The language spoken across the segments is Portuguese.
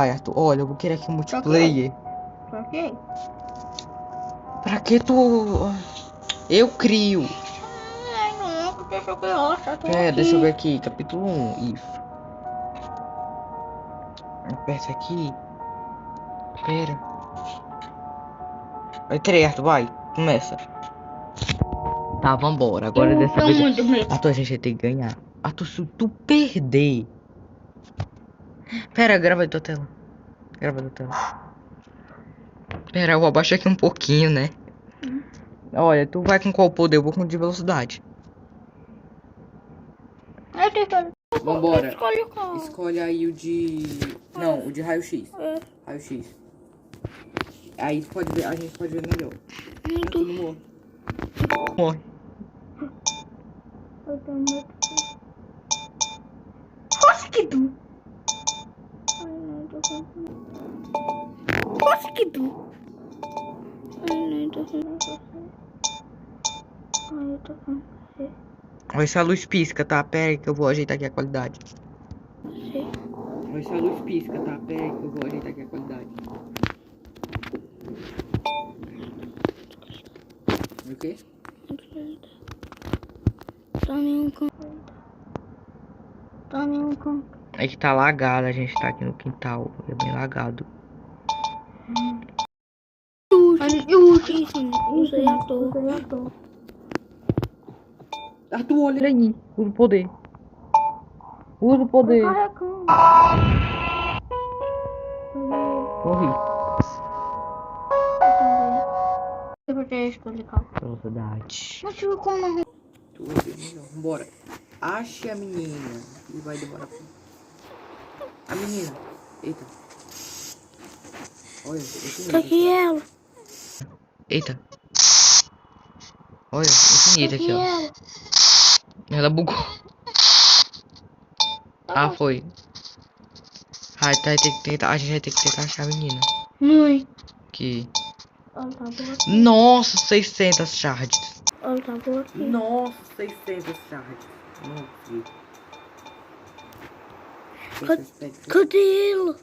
Vai, Arthur. Olha, eu vou querer aqui um multiplayer. Pra quê? Pra que tu... Eu crio. Ai, não, deixa eu ver, ó, tá tudo Pera, aqui. deixa eu ver aqui. Capítulo 1. Isso. Aperta aqui. Pera. Vai, 3, Arthur, vai. Começa. Tá, vambora. Agora dessa tenho vez... muito medo. Arthur, a gente vai ter que ganhar. Arthur, se tu perder... Pera, grava aí tua tela. Grava tua tela. Pera, eu vou abaixar aqui um pouquinho, né? Olha, tu vai com qual poder? Eu vou com de velocidade. Eu tenho que... Vambora. Escolhe qual. Escolhe aí o de... Não, o de raio-x. É. Raio-x. Aí pode ver, a gente pode ver melhor. Tá tudo morto. Morre. Eu tenho medo. Rosquidu. Ai, não, tô com... Rosquidu. Ai, não, tô com... Ai, eu tô com... Olha, essa luz pisca, tá? Pera aí que eu vou ajeitar aqui a qualidade. Sim. Olha, essa luz pisca, tá? Pera aí que eu vou ajeitar aqui a qualidade. O quê? Tá nenhum com... Tá nenhum com... É que tá lagado, a gente tá aqui no quintal. É bem lagado. Usei à toa. Arthur, olha aí. Usa o poder. Usa o poder. Morri. Eu vou ter escolhido qual. Velocidade. Mas eu como não... Tu vai ver melhor. Vambora. Ache a menina. E vai demorar pra... A menina. Eita. Olha, Tá aqui ela. Eita. Olha, infinita aqui, ó. Ela bugou. Ah, foi. Ah, tá, a gente vai ter que tentar achar a menina. Mãe. Que... Ela tá boa aqui. Nossa, 600 shards. Ela tá boa aqui. Nossa, 600 shards. Não vi. Cadê ela?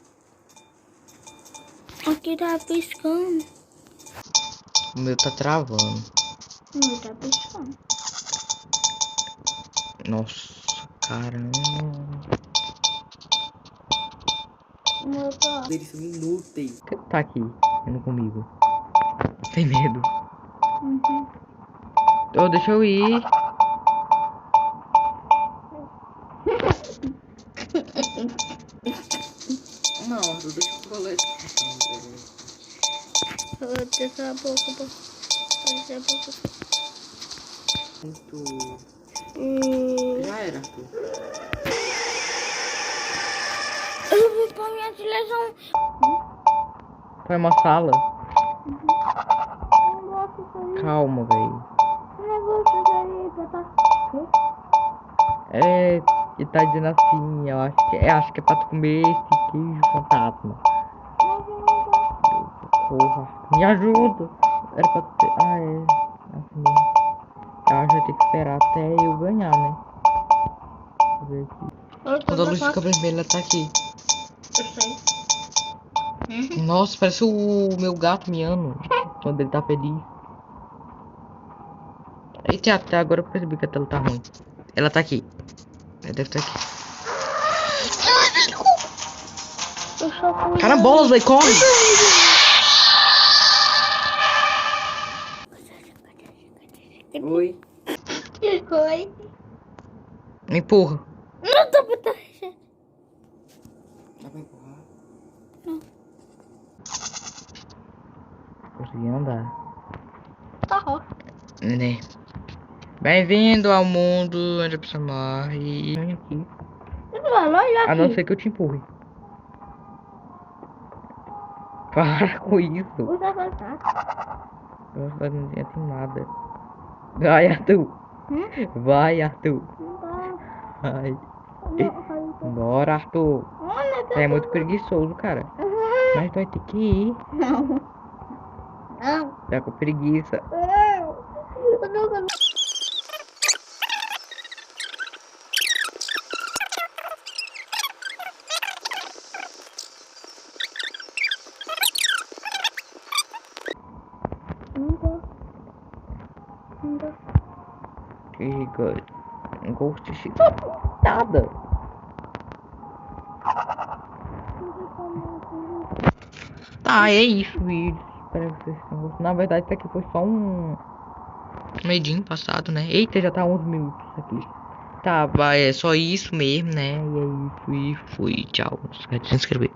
Aqui tá piscando. O meu tá travando. O meu tá piscando. Nossa, caramba. O meu tá... Eles são inúteis. Quem tá aqui indo comigo? Tem medo. Oh, deixa eu ir. Não, deixa eu coletar. Deixa a boca. Deixa a boca. Muito... Já era, Arthur. Eu vou pra minha televisão. Foi uma sala? Calma, velho. É, ele tá dizendo assim, eu acho que é pra tu comer esse queijo fantasma. Porra, me ajuda. Era pra ter... Ah, é. Assim mesmo. Eu acho que vai ter que esperar até eu ganhar, né? Deixa eu ver aqui. Quando a luz fica vermelha, tá aqui. Eu sei. Nossa, parece o meu gato miando quando ele tá feliz. Eita, até agora eu percebi que a tela tá ruim. Ela tá aqui. Ela deve estar aqui. Carambolas, velho, corre! Oi. Oi. Me empurra. Não tô botando. Dá pra empurrar? Não. Consegui andar. Tá rosa. Né? Bem-vindo ao mundo onde a pessoa morre. Aqui. A não ser que eu te empurre. Para com isso. Nossa, não tem nada. Vai, Arthur. Vai, Arthur. Vai. Bora, Arthur. Você é muito preguiçoso, cara. Mas vai ter que ir. Não. Tá com preguiça. Não. Giga. Ghost X. Nada. Tá, é isso, vídeo. Espero que vocês tenham gostado. Na verdade, isso aqui foi só um medinho passado, né? Eita, já tá 11 minutos aqui. Tá, vai, é só isso mesmo, né? E é isso, e fui. Tchau. Não esquece de se inscrever.